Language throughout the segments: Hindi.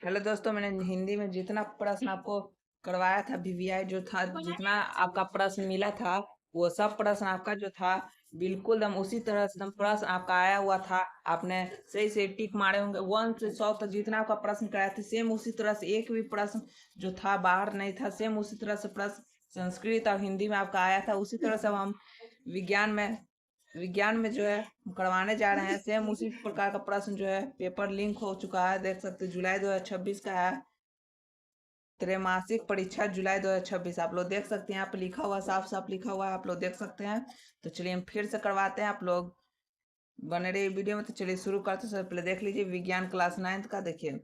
हेलो दोस्तों, मैंने हिंदी में जितना प्रश्न आपको करवाया था वीवीआई जो था, जितना आपका प्रश्न मिला था वो सब प्रश्न आपका जो था बिल्कुल दम उसी तरह से दम प्रश्न आपका आया हुआ था। आपने सही से टिक मारे होंगे 1 से 100 तक जितना आपका प्रश्न कराया था सेम उसी तरह से एक भी प्रश्न जो था बाहर नहीं था। सेम उसी तरह से प्रश्न संस्कृत और हिंदी में आपका आया था। उसी तरह से अब हम विज्ञान में विज्ञान में जो है करवाने जा रहे हैं। सेम उसी प्रकार का प्रश्न जो है पेपर लिंक हो चुका है, देख सकते हैं। जुलाई 2026 का है, त्रैमासिक परीक्षा जुलाई 2026। आप लोग देख सकते हैं, यहाँ पे लिखा हुआ साफ साफ लिखा हुआ है, आप लोग देख सकते हैं। तो चलिए हम फिर से करवाते हैं। आप लोग बने रहिए वीडियो में। तो चलिए शुरू करते हैं। सबसे पहले देख लीजिए विज्ञान क्लास 9 का। देखिए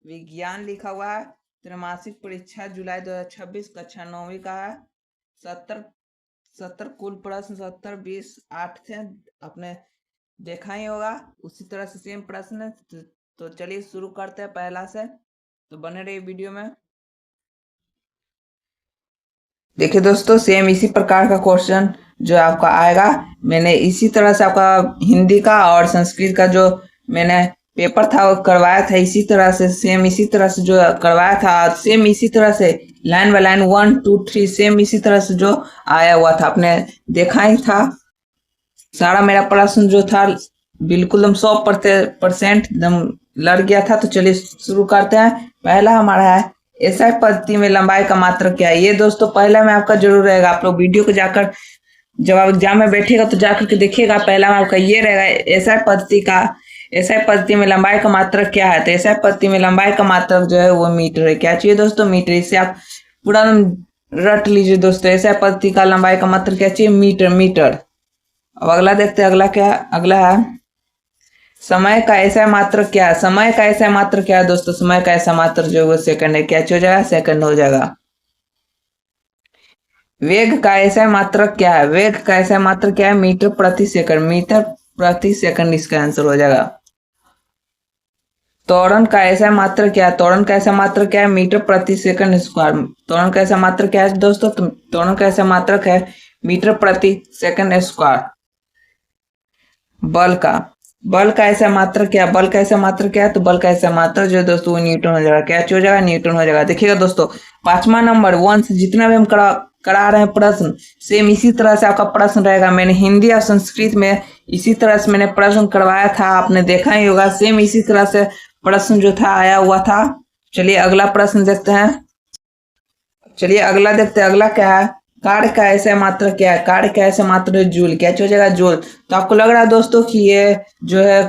विज्ञान लिखा हुआ है, त्रैमासिक परीक्षा जुलाई 2026 कक्षा 9वीं का है। 70 कुल प्रश्न, 70 20 8 थे। आपने देखा ही होगा उसी तरह से सेम प्रश्न है। तो चलिए शुरू करते हैं पहला से। तो बने रहिए वीडियो में। देखिए दोस्तों, सेम इसी प्रकार का क्वेश्चन जो आपका आएगा। मैंने इसी तरह से आपका हिंदी का और संस्कृत का जो मैंने पेपर था वो करवाया था। इसी तरह से सेम इसी तरह से जो करवाया था, सेम इसी तरह से लाइन बाय लाइन 1 2 3 सेम इसी तरह से जो आया हुआ था आपने देखा ही था। सारा मेरा प्रश्न जो था बिल्कुल एकदम 100% एकदम लड़ गया था। तो चलिए शुरू करते हैं। पहला हमारा है एसआई पद्धति में लंबाई का मात्रक क्या है। ये दोस्तों पहला में आपका जरूर रहेगा। आप लोग वीडियो को जाकर जब आप एग्जाम में बैठेगा तो जाकर के देखिएगा। पहला में आपका ये रहेगा एसआई पद्धति में लंबाई का मात्रक क्या है। तो एसआई पद्धति में लंबाई का मात्रक जो है वो मीटर है। क्या चाहिए दोस्तों? मीटर। इससे आप पूरा रट लीजिए दोस्तों। एसआई पद्धति का लंबाई का मात्रक क्या चाहिए? मीटर। मीटर। अब अगला देखते हैं। अगला क्या? अगला है समय का ऐसा मात्र क्या है। समय का ऐसा मात्र क्या है दोस्तों? समय का ऐसा मात्र जो है वो सेकंड है। क्या हो जाएगा? सेकंड हो जाएगा। वेग का ऐसा मात्र क्या है। वेग का ऐसा मात्र क्या है? मीटर प्रति सेकंड। मीटर प्रति सेकंड इसका आंसर हो जाएगा। त्वरण का ऐसा मात्र क्या है। त्वरण का ऐसा मात्र क्या है? मीटर प्रति सेकंड स्क्वायर। त्वरण का ऐसा मात्र क्या है दोस्तों? त्वरण का ऐसा मात्रक है मीटर प्रति सेकंड स्क्वायर। बल का ऐसा मात्रक क्या? बल का ऐसा मात्रक क्या है? तो बल का ऐसा मात्रक जो है दोस्तों वो न्यूटन हो जाएगा। क्या हो जाएगा? न्यूटन हो जाएगा। देखिएगा दोस्तों, 5वां नंबर 1 से जितना भी हम करा रहे हैं प्रश्न, सेम इसी तरह से आपका प्रश्न रहेगा। मैंने हिंदी और संस्कृत में इसी तरह से मैंने प्रश्न करवाया था, आपने देखा ही होगा। सेम इसी तरह से प्रश्न जो था आया हुआ था। चलिए अगला प्रश्न देखते हैं। चलिए अगला देखते हैं। अगला क्या है? कार्य का ऐसा मात्र क्या है। कार्य का ऐसा मात्र जूल। क्या हो जाएगा? जूल। तो आपको लग रहा है दोस्तों कि ये जो है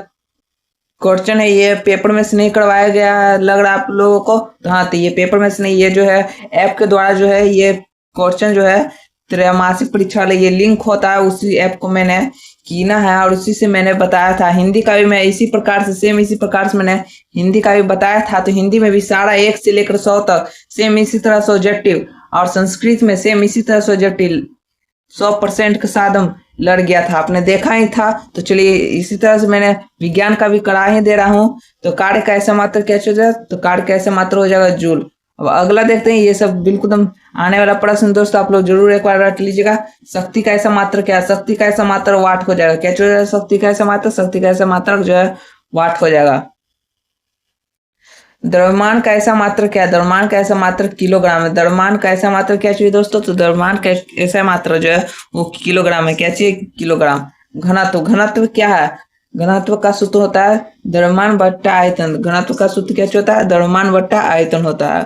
क्वेश्चन है ये पेपर में से नहीं करवाया गया लग रहा है आप लोगों को। तो हाँ, तो ये पेपर में से नहीं, ये जो है ऐप के द्वारा जो है ये क्वेश्चन जो है त्रैमासिक परीक्षा वाले ये लिंक होता है, उसी ऐप को मैंने कीना है और उसी से मैंने बताया था। हिंदी का भी मैं इसी प्रकार से सेम इसी प्रकार से मैंने हिंदी का भी बताया था। तो हिंदी में भी सारा 1 से लेकर 100 तक सेम इसी तरह से ऑब्जेक्टिव, और संस्कृत में सेम इसी तरह से ऑब्जेक्टिव 100% के साथ हम लड़ गया था, आपने देखा ही था। तो चलिए इसी तरह से मैंने विज्ञान का भी करा ही दे रहा हूँ। तो कार्य का ऐसा मात्र क्या हो जाएगा? तो कार्य का ऐसा मात्र हो जाएगा जूल। अब अगला देखते हैं। ये सब बिल्कुल हम आने वाला प्रश्न दोस्तों आप लोग जरूर एक बार रट लीजिएगा। शक्ति का ऐसा मात्र क्या है। शक्ति का ऐसा मात्र वाट हो जाएगा। क्या हो जाएगा? शक्ति का ऐसा मात्र, शक्ति का ऐसा मात्रक जो है वाट हो जाएगा। द्रव्यमान का ऐसा मात्र क्या है। द्रव्यमान का ऐसा मात्र किलोग्राम है। द्रव्यमान का ऐसा मात्र क्या चाहिए दोस्तों? तो द्रव्यमान का ऐसा मात्र जो है वो किलोग्राम है। क्या चाहिए? किलोग्राम। घनत्व, घनत्व क्या है? घनत्व का सूत्र होता है द्रव्यमान बट्टा आयतन। घनत्व का सूत्र क्या होता है? द्रव्यमान बट्टा आयतन होता है।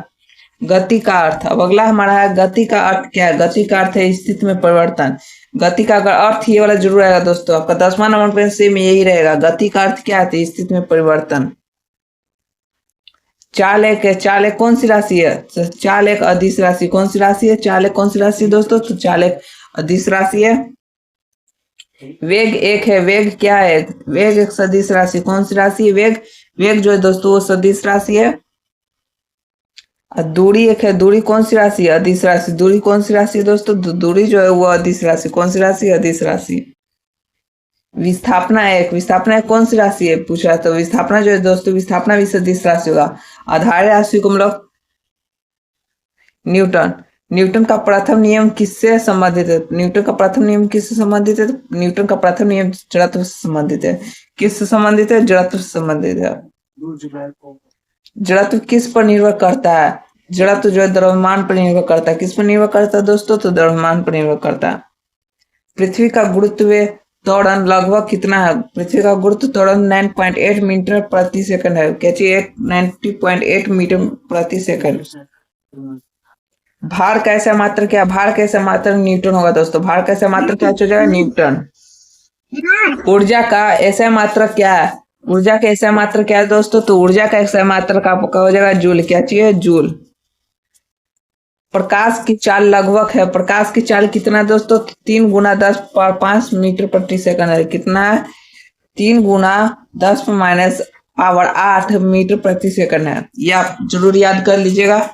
गति का अर्थ। अब अगला हमारा है गति का अर्थ क्या है। गति का अर्थ है स्थिति में परिवर्तन। गति का अगर अर्थ ये वाला जरूर रहेगा दोस्तों, आपका 10वां नंबर पे सेम यही रहेगा। गति का अर्थ क्या है? स्थिति में परिवर्तन। चाल एक है। चाल एक कौन सी राशि है? तो चाल एक अदिश राशि। कौन सी राशि है? चाल एक कौन सी राशि दोस्तों? तो चाल एक अदिश राशि है। वेग एक है। वेग क्या है? वेग एक सदिश राशि। कौन सी राशि है? वेग। वेग जो है दोस्तों वो सदिश राशि है। और दूरी एक है। दूरी कौन सी राशि है? अदिश राशि। दूरी कौन सी राशि है दोस्तों? दूरी जो है वो अदिश राशि। कौन सी राशि है? अदिश राशि। विस्थापना एक। विस्थापना एक कौन सी राशि है पूछा? तो विस्थापना जो है दोस्तों, विस्थापना भी सदिश राशि होगा। आधार राशि को हम लोग न्यूटन। न्यूटन का प्रथम नियम किससे संबंधित है? न्यूटन का प्रथम नियम किससे संबंधित है? तो न्यूटन का प्रथम नियम जड़त्व से संबंधित है। किससे संबंधित है? जड़त्व से संबंधित है। जड़त्व किस पर निर्भर करता है? जड़त्व जो है द्रव्यमान पर निर्भर करता है। किस पर निर्भर करता है दोस्तों? तो द्रव्यमान पर निर्भर करता है। पृथ्वी का गुरुत्व त्वरण लगभग कितना है? पृथ्वी का गुरुत्व त्वरण 9.8 मीटर प्रति सेकंड है। कैसे? 90.8 मीटर प्रति सेकंड। भार का ऐसा मात्र क्या? भार का ऐसा मात्र न्यूटन होगा दोस्तों। भार का ऐसा मात्र क्या हो जाएगा? न्यूटन। ऊर्जा का ऐसा मात्र क्या है? ऊर्जा का ऐसा मात्र क्या है दोस्तों? तो ऊर्जा का ऐसा मात्र का आपका हो जाएगा जूल। क्या चाहिए? जूल। प्रकाश की चाल लगभग है। प्रकाश की चाल कितना दोस्तों? 3 गुना 10⁵ मीटर प्रति सेकंड है। कितना है? 3 गुना 10⁻⁸ मीटर प्रति सेकंड है। ये आप जरूर याद कर लीजिएगा।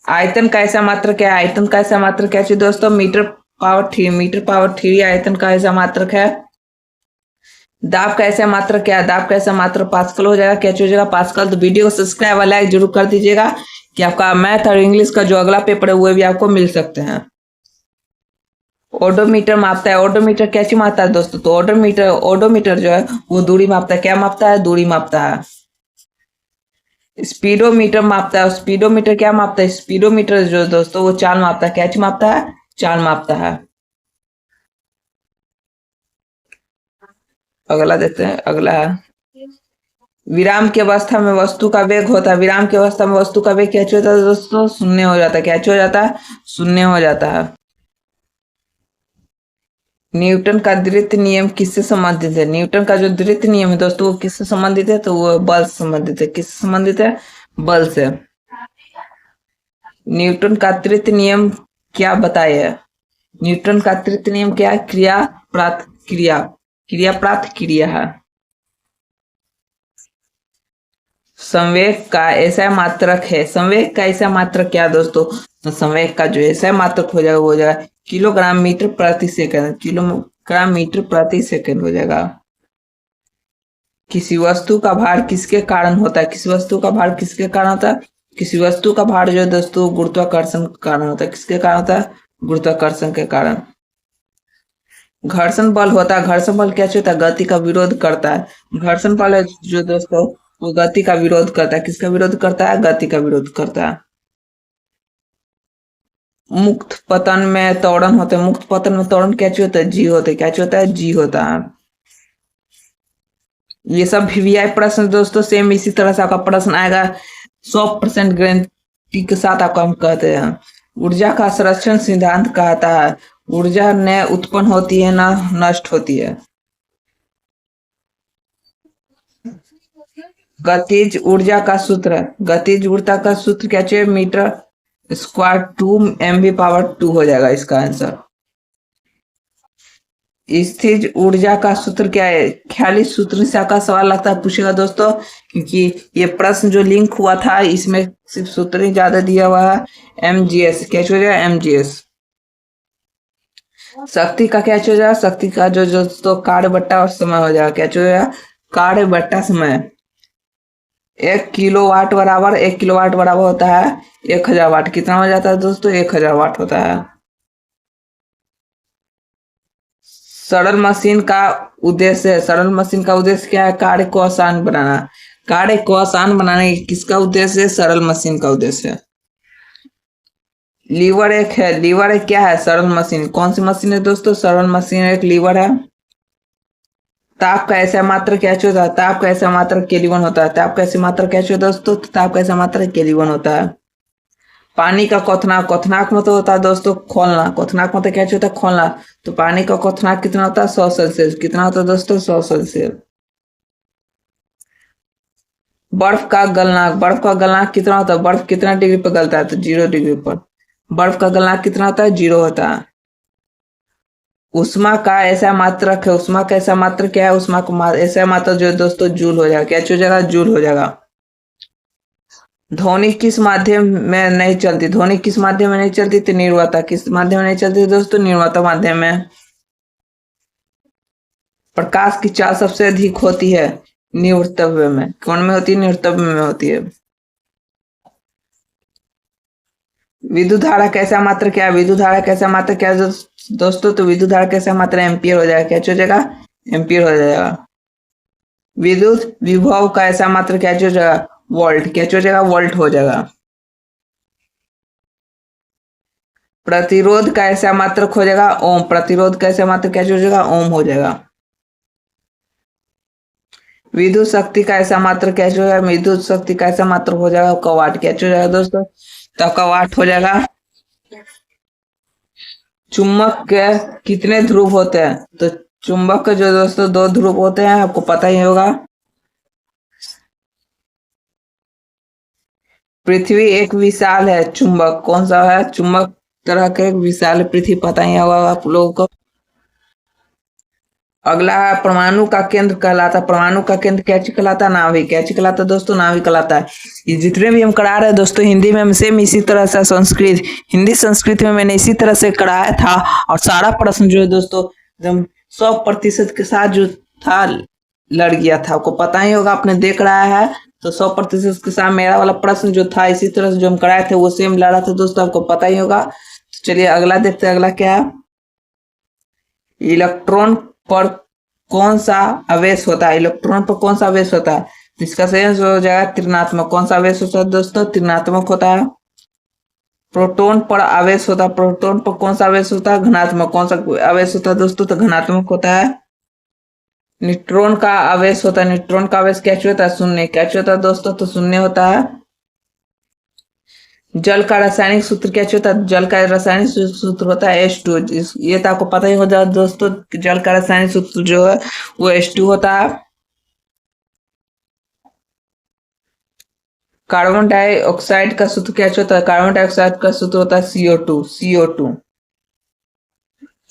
आयतन का ऐसा मात्रक क्या है? आयतन का ऐसा मात्रक क्या है दोस्तों? मीटर⁻3। मीटर⁻3 आयतन का ऐसा मात्रक है। दाब का ऐसा मात्रक क्या है? दाब का ऐसा मात्रक पास्कल हो जाएगा। क्या हो जाएगा? पास्कल। तो वीडियो को सब्सक्राइब और लाइक जरूर कर दीजिएगा कि आपका मैथ और इंग्लिश का जो अगला पेपर है वो भी आपको मिल सकते हैं। ओडोमीटर मापता है। ओडोमीटर क्या चीज मापता है दोस्तों? तो ओडोमीटर जो है वो दूरी मापता है। क्या मापता है? दूरी मापता है। स्पीडोमीटर मापता है। स्पीडोमीटर क्या मापता है? स्पीडोमीटर जो दोस्तों वो चाल मापता है। क्या चीज मापता है? चाल मापता है। अगला देखते हैं। अगला है विराम की अवस्था में वस्तु का वेग होता है। विराम की अवस्था में वस्तु का वेग क्या होता है दोस्तों? शून्य हो जाता है। क्या हो जाता है? शून्य हो जाता है। न्यूटन का द्वितीय नियम किससे संबंधित है? न्यूटन का जो द्वितीय नियम है दोस्तों वो किससे संबंधित है? तो वो बल से संबंधित है। किससे संबंधित है? बल से। न्यूटन का तृतीय नियम क्या बताइए? न्यूटन का तृतीय नियम क्या है? क्रिया प्राप्त क्रिया। क्रिया प्राप्त क्रिया है। संवेग का ऐसा मात्रक है। संवेग का ऐसा मात्रक क्या दोस्तों? तो संवेग का जो ऐसा मात्रक हो जाएगा वो हो जाएगा किलोग्राम मीटर प्रति सेकंड। किलोग्राम मीटर प्रति सेकंड हो जाएगा। किसी वस्तु का भार किसके कारण होता है? किसी वस्तु का भार किसके कारण होता है? किसी वस्तु का भार जो है दोस्तों गुरुत्वाकर्षण के कारण होता है। किसके कारण होता है? गुरुत्वाकर्षण के कारण। घर्षण बल होता है। घर्षण बल क्या होता है? गति का विरोध करता है। घर्षण बल है जो दोस्तों वो गति का विरोध करता है। किसका विरोध करता है? गति का विरोध करता है। मुक्त पतन में त्वरण होता है। मुक्त पतन में त्वरण क्या होता है? जी होता है। क्या होता है? जी होता है। ये सब वीवीआई प्रश्न दोस्तों सेम इसी तरह से आपका प्रश्न आएगा। 100% गारंटी के साथ आपको हम कहते हैं। ऊर्जा का संरक्षण सिद्धांत कहता है ऊर्जा न उत्पन्न होती है न नष्ट होती है। गतिज ऊर्जा का सूत्र। गतिज ऊर्जा का सूत्र क्या चाहिए? मीटर स्क्वायर 2 mv/2 हो जाएगा इसका आंसर। स्थिर ऊर्जा का सूत्र क्या है? ख्याली सूत्र से आपका सवाल लगता है पूछेगा दोस्तों, क्योंकि ये प्रश्न जो लिंक हुआ था इसमें सिर्फ सूत्र ही ज्यादा दिया हुआ है। mgs क्या हो जाएगा? mgs। शक्ति का क्या हो जाएगा? शक्ति का जो दोस्तों कार्य बट्टा और समय हो जाएगा। क्या हो जाएगा? कार्य बट्टा समय। 1 किलोवाट बराबर होता है 1000 वाट। कितना हो जाता है दोस्तों? 1000 वाट होता है। सरल मशीन का उद्देश्य क्या है? कार्य को आसान बनाना। कार्य को आसान बनाने किसका उद्देश्य है? सरल मशीन का उद्देश्य है। लीवर एक है। लीवर एक क्या है? सरल मशीन। कौन सी मशीन है दोस्तों? सरल मशीन एक लीवर है। ताप का ऐसा मात्र क्या होता है? ताप का ऐसा मात्र केल्विन होता है। ताप का ऐसा मात्र क्या होता है दोस्तों? ताप का ऐसा मात्र केल्विन होता है। पानी का क्वथनांक। क्वथनांक मतलब होता है दोस्तों खोलना। क्वथनांक मतलब क्या होता है? खोलना। तो पानी का क्वथनांक कितना होता है? 100 सेल्सियस। कितना होता है दोस्तों? 100 सेल्सियस। बर्फ का गलनांक। बर्फ का गलनांक कितना होता है? बर्फ कितना डिग्री पर गलता है? तो 0 डिग्री पर। बर्फ का गलनांक कितना होता है? 0 होता है। उष्मा का ऐसा मात्रक है। उष्मा का ऐसा मात्रक क्या है? उष्मा का ऐसा मात्रक जो है दोस्तों जूल हो जाएगा। क्या हो जाएगा? जूल हो जाएगा। ध्वनि किस माध्यम में नहीं चलती? ध्वनि किस माध्यम में नहीं चलती? तो निर्वाता। किस माध्यम में नहीं चलती दोस्तों? निर्वाता माध्यम में। प्रकाश की चाल सबसे अधिक होती है निवर्तव्य में। कौन में होती है? निवर्तव्य में होती है। विद्युत धारा कैसा मात्र क्या है? विद्युत धारा कैसा मात्र क्या है दोस्तों? तो विद्युत धारा कैसा मात्र एम्पियर हो जाएगा। क्या हो जाएगा? एम्पियर हो जाएगा। विद्युत विभव का ऐसा मात्रक क्या हो जाएगा? वोल्ट। क्या हो जाएगा? वोल्ट हो जाएगा। प्रतिरोध का ऐसा मात्रक हो जाएगा ओम। प्रतिरोध का ऐसा मात्रक क्या हो जाएगा? ओम हो जाएगा। विद्युत शक्ति का ऐसा मात्रक क्या हो जाएगा? विद्युत शक्ति का ऐसा मात्रक हो जाएगा आपका वाट। क्या हो जाएगा दोस्तों? तो आपका वाट हो जाएगा। चुंबक के कितने ध्रुव होते हैं? तो चुंबक के जो दोस्तों दो ध्रुव होते हैं, आपको पता ही होगा। पृथ्वी एक विशाल है चुंबक। कौन सा है? चुंबक तरह के एक विशाल पृथ्वी, पता ही होगा आप लोगों को। अगला है परमाणु का केंद्र कहलाता। परमाणु का केंद्र क्या चीज कहलाता? नाभिक। क्या चीज कहलाता दोस्तों? नाभिक कहलाता है। ये जितने भी हम करा रहे हैं दोस्तों हिंदी में, सेम इसी तरह से संस्कृत, हिंदी संस्कृत में मैंने इसी तरह से कराया था। और सारा प्रश्न जो है दोस्तों एकदम 100% के साथ जो था लड़ गया था। आपको पता ही होगा, आपने देख रहा है तो 100% के साथ मेरा वाला प्रश्न जो था इसी तरह से जो हम कराए थे वो सेम लड़ा था दोस्तों, आपको पता ही होगा। तो चलिए अगला देखते हैं। अगला क्या है? इलेक्ट्रॉन पर कौन सा आवेश होता है? इलेक्ट्रॉन पर कौन सा आवेश होता है? इसका सही आंसर हो जाएगा ऋणात्मक। कौन सा आवेश होता है दोस्तों? ऋणात्मक होता है। प्रोटॉन पर आवेश होता है। प्रोटॉन पर कौन सा आवेश होता है? धनात्मक। कौन सा आवेश होता है दोस्तों? तो धनात्मक होता है। न्यूट्रॉन का आवेश होता है। न्यूट्रॉन का आवेश क्या होता है? शून्य। क्या होता है दोस्तों? तो शून्य होता है। जल का रासायनिक सूत्र क्या होता है? जल का रासायनिक सूत्र होता है H2। ये तो आपको पता ही हो जाए दोस्तों, जल का रासायनिक सूत्र जो है वो H2 होता है। कार्बन डाइऑक्साइड का सूत्र क्या होता है? कार्बन डाइऑक्साइड का सूत्र होता है CO2। CO2।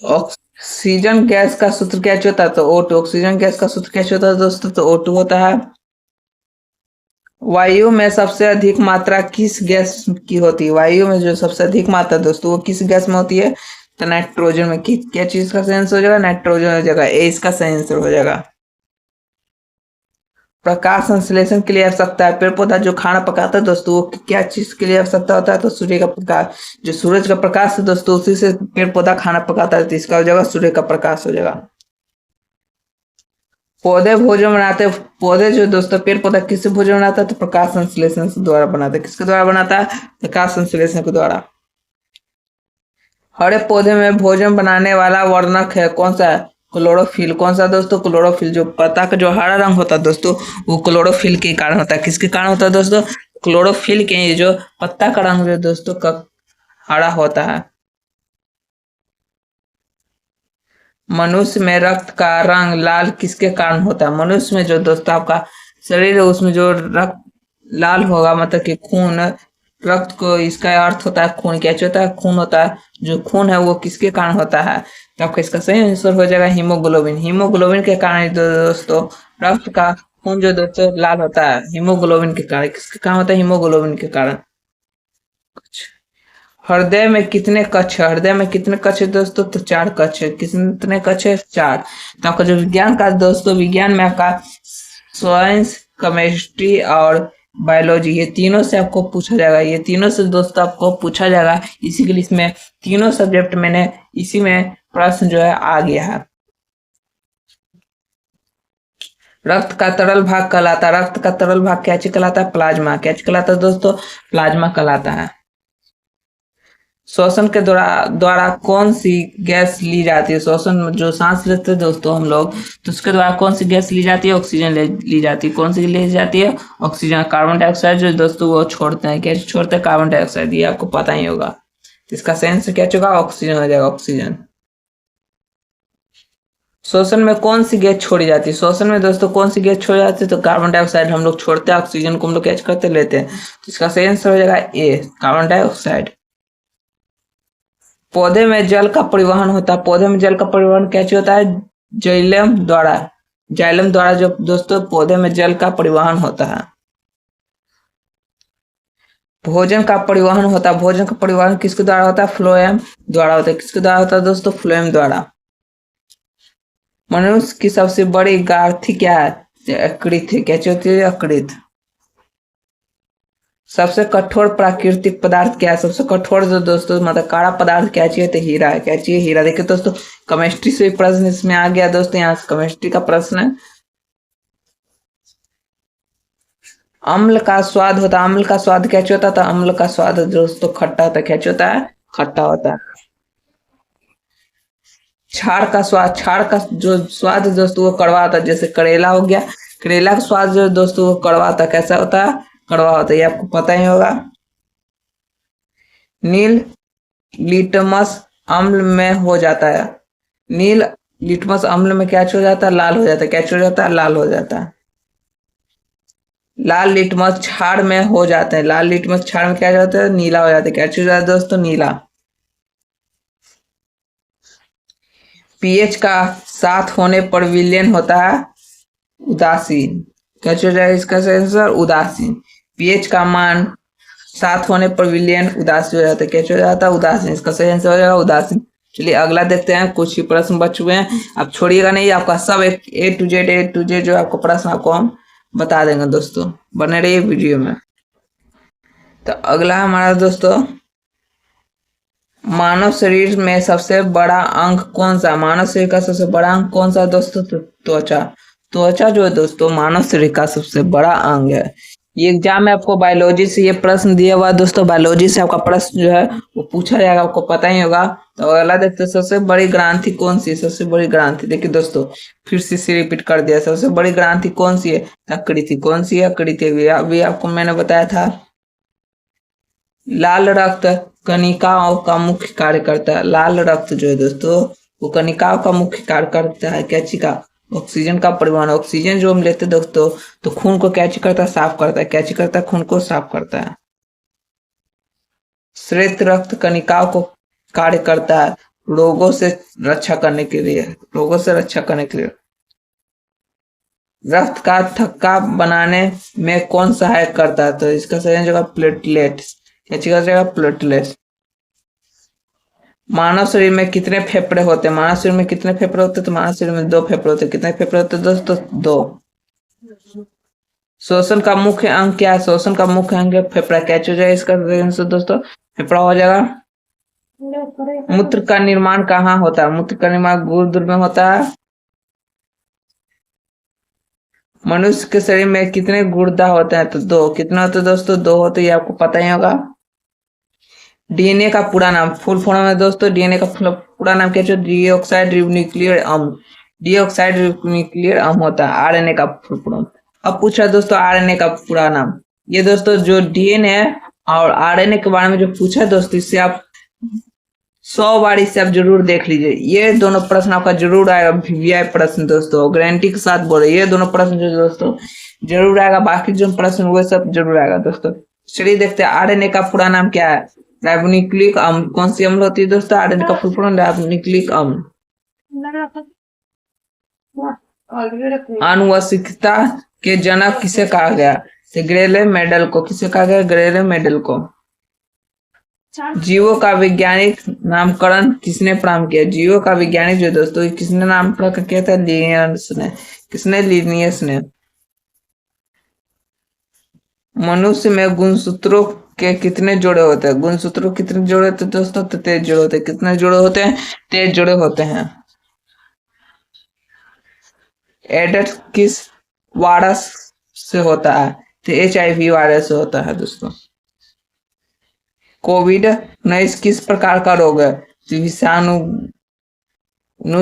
ऑक्सीजन गैस का सूत्र क्या होता है? तो O2। ऑक्सीजन गैस का सूत्र क्या होता है दोस्तों? तो O2 होता है। वायु में सबसे अधिक मात्रा किस गैस की होती है? वायु में जो सबसे अधिक मात्रा दोस्तों वो किस गैस में होती है? तो नाइट्रोजन में। क्या चीज का सही आंसर हो जाएगा? नाइट्रोजन हो जाएगा। ए इसका सही आंसर हो जाएगा। प्रकाश संश्लेषण के लिए आवश्यकता है। पेड़ पौधा जो खाना पकाता है दोस्तों वो क्या चीज के लिए आवश्यकता होता है? तो सूर्य का प्रकाश। जो सूरज का प्रकाश है दोस्तों उसी से पेड़ पौधा खाना पकाता है, तो इसका हो जाएगा सूर्य का प्रकाश हो जाएगा। पौधे भोजन बनाते हैं। पौधे जो दोस्तों पेड़ पौधा किससे भोजन बनाता है? तो प्रकाश संश्लेषण से द्वारा बनाता है। किसके द्वारा बनाता है? प्रकाश संश्लेषण के द्वारा। हरे पौधे में भोजन बनाने वाला वर्णक है कौन सा? क्लोरोफिल। कौन सा दोस्तों? क्लोरोफिल। जो पत्ता का जो हरा रंग होता है दोस्तों वो क्लोरोफिल के कारण होता है। किसके कारण होता है दोस्तों? क्लोरोफिल के। जो पत्ता का रंग जो दोस्तों का हरा होता है। मनुष्य में रक्त का रंग लाल किसके कारण होता है? मनुष्य में जो दोस्तों आपका शरीर है उसमें जो रक्त लाल होगा, मतलब कि खून, रक्त को इसका अर्थ होता है खून। क्या होता है? खून होता है। जो खून है वो किसके कारण होता है? तो आपका इसका सही आंसर हो जाएगा हीमोग्लोबिन। हीमोग्लोबिन के कारण दोस्तों रक्त का खून जो दोस्तों लाल होता है हीमोग्लोबिन के कारण। किसके कारण होता है? हीमोग्लोबिन के कारण। हृदय में कितने कक्ष है? हृदय में कितने कक्ष है दोस्तों? तो 4 कक्ष है। कितने कक्ष है? 4। तो आपका जो विज्ञान का दोस्तों, विज्ञान में आपका साइंस, केमिस्ट्री और बायोलॉजी, ये तीनों से आपको पूछा जाएगा। ये तीनों से दोस्तों आपको पूछा जाएगा। इसी के लिए इसमें तीनों सब्जेक्ट मैंने इसी में प्रश्न जो है आ गया है। रक्त का तरल भाग कहलाता है। रक्त का तरल भाग क्या चीज कहलाता है? प्लाज्मा। क्या चीज कहलाता है दोस्तों? प्लाज्मा कहलाता है। श्वसन के द्वारा कौन सी गैस ली जाती है? श्वसन में जो सांस लेते हैं दोस्तों हम लोग, तो उसके द्वारा कौन सी गैस ली जाती है? ऑक्सीजन ली जाती है। कौन सी ली जाती है? ऑक्सीजन। कार्बन डाइऑक्साइड जो दोस्तों वो छोड़ते हैं। क्या छोड़ते हैं? Carbon dioxide. ये आपको पता ही होगा। इसका सेंस क्या होगा? ऑक्सीजन हो जाएगा। ऑक्सीजन। श्वसन में कौन सी गैस छोड़ी जाती है? श्वसन में दोस्तों कौन सी गैस छोड़ी जाती है? तो कार्बन डाइऑक्साइड हम लोग छोड़ते हैं, ऑक्सीजन को हम लोग कैच करते लेते हैं। तो इसका सही आंसर हो जाएगा ए, कार्बन डाइऑक्साइड। पौधे में जल का परिवहन होता है। पौधे में जल का परिवहन कैसे होता है? जाइलम द्वारा। जाइलम द्वारा जो दोस्तों पौधे में जल का परिवहन होता है। भोजन का परिवहन होता है। भोजन का परिवहन किसके द्वारा होता है? फ्लोएम द्वारा होता है। किसके द्वारा होता है दोस्तों? फ्लोएम द्वारा। मनुष्य की सबसे बड़ी ग्रंथि क्या है? यकृत है। क्या होती है? यकृत। सबसे कठोर प्राकृतिक पदार्थ क्या है? सबसे कठोर जो दोस्तों मतलब काला पदार्थ क्या चाहिए? तो हीरा है। क्या चाहिए? हीरा। देखिए दोस्तों केमिस्ट्री से भी प्रश्न इसमें आ गया दोस्तों, यहाँ से केमिस्ट्री का प्रश्न है। अम्ल का स्वाद होता है, अम्ल का स्वाद क्या होता था, अम्ल का स्वाद दोस्तों खट्टा होता है, क्या होता है, खट्टा होता है। क्षार का स्वाद, क्षार का जो स्वाद है दोस्तों वो कड़वा होता है, जैसे करेला हो गया, करेला का स्वाद जो दोस्तों वो कड़वा होता है, कैसा होता है, कड़वा होता है, ये आपको पता ही होगा। नील लिटमस अम्ल में हो जाता है, नील लिटमस अम्ल में क्या हो जाता है, लाल हो जाता है, क्या हो जाता है, लाल हो जाता है। लाल लिटमस क्षार में हो जाते हैं, लाल लिटमस क्षार में क्या जाता है, नीला हो जाता है, क्या हो जाता है दोस्तों, नीला। पीएच का 7 होने पर विलयन होता है उदासीन, क्या हो जाएगा इसका आंसर, उदासीन। पीएच का मान 7 होने पर विलयन उदासीन हो जाता है, क्या हो जाता है, उदासीन, इसका सही आंसर हो जाएगा उदासीन। चलिए अगला देखते हैं, कुछ ही प्रश्न बच हुए हैं, आप छोड़िएगा नहीं, आपका सब एक A to Z जो आपको प्रश्न आपको हम बता देंगे दोस्तों, बने रहिए वीडियो में। तो अगला हमारा दोस्तों, मानव शरीर में सबसे बड़ा अंग कौन सा, मानव शरीर का सबसे बड़ा अंग कौन सा दोस्तों, त्वचा। त्वचा जो है दोस्तों मानव शरीर का सबसे बड़ा अंग है। ये एग्जाम में आपको बायोलॉजी से ये प्रश्न दिया हुआ दोस्तों, बायोलॉजी से आपका प्रश्न जो है वो पूछा जाएगा, आपको पता ही होगा। तो अगला देखते हैं, सबसे बड़ी ग्रंथि कौन सी है, सबसे बड़ी ग्रंथि, देखिए दोस्तों फिर से रिपीट कर दिया, सबसे बड़ी ग्रंथि कौन सी है, यकृत। कौन सी है, यकृत, अभी आपको मैंने बताया था। लाल रक्त कणिकाओं का मुख्य कार्य करता है, लाल रक्त जो है दोस्तों वो कणिकाओं का मुख्य कार्य करता है, कैची का, ऑक्सीजन का परिवहन। ऑक्सीजन जो हम लेते हैं दोस्तों तो खून को कैची करता है, साफ करता है, कैची करता है, खून को साफ करता है। श्वेत रक्त कणिकाओं को कार्य करता है रोगों से रक्षा करने के लिए, रोगों से रक्षा करने के लिए। रक्त का थक्का बनाने में कौन सहायक करता है, तो इसका सही जगह प्लेटलेट, प्लेटलेट। मानव शरीर में कितने फेफड़े होते हैं, मानव शरीर में कितने फेफड़े होते हैं, तो मानव शरीर में 2 फेफड़े होते हैं, कितने फेफड़े होते हैं दोस्तों, 2। श्वसन का मुख्य अंग क्या है, श्वसन का मुख्य अंग फेफड़ा, क्या हो जाएगा इसका आंसर दोस्तों, फेफड़ा हो जाएगा। मूत्र का निर्माण कहाँ होता है, मूत्र का निर्माण गुरुद्र में होता है। मनुष्य के शरीर में कितने गुर्दा होते हैं, तो 2, कितने होते हैं दोस्तों, 2 होते हैं, ये आपको पता ही होगा। डीएनए का पूरा नाम, फुल फॉर्म है दोस्तों, डीएनए का पूरा नाम क्या है, डीऑक्साइड रिबोन्यूक्लियर अम्ल, डीऑक्साइड रिबोन्यूक्लियर अम्ल होता है, आरएनए का फुल फॉर्म। अब पूछा दोस्तों आरएनए का पूरा नाम, ये दोस्तों जो डीएनए और आरएनए के बारे में जो पूछा दोस्तों, इससे आप 100 बार इससे आप जरूर देख लीजिए, ये दोनों प्रश्न आपका जरूर आएगा, वीआई प्रश्न दोस्तों, गारंटी के साथ बोल रहे, ये दोनों प्रश्न जो दोस्तों जरूर आएगा, बाकी जो प्रश्न वो सब जरूर आएगा दोस्तों। चलिए देखते हैं आरएनए का पूरा नाम क्या है, राइबोन्यूक्लिक अम्ल। कौन सी अम्ल होती है दोस्तों, आरएनए का फुल फॉर्म राइबोन्यूक्लिक अम्ल। आनुवंशिकता के जनक किसे कहा गया, ग्रेले मेंडल को, किसे कहा गया, ग्रेले मेंडल को। जीवों का वैज्ञानिक नामकरण किसने प्रारंभ किया, जीवों का वैज्ञानिक जो दोस्तों किसने नामकरण किया था, लिनियस ने, किसने, लिनियस ने। मनुष्य में गुणसूत्रों के कितने जोड़े होते हैं, गुणसूत्रों कितने जोड़े होते हैं दोस्तों, तो 23 जोड़े होते हैं, कितने जोड़े होते हैं, 23 जोड़े होते हैं। एड्स किस वायरस से होता है, तो HIV वायरस से होता है दोस्तों। कोविड-19 किस प्रकार का रोग है, विषाणु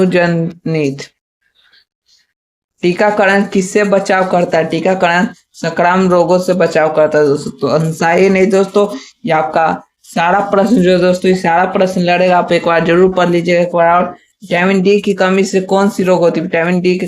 जनित। टीकाकरण किससे बचाव करता है, टीकाकरण संक्रामक रोगों से बचाव करता है दोस्तों। तो आंसर ही नहीं दोस्तों, ये आपका सारा प्रश्न जो दोस्तों, ये सारा प्रश्न लड़ेगा, आप एक बार जरूर पढ़ लीजिएगा एक बार। और विटामिन डी की कमी से कौन सी रोग होती है, विटामिन डी की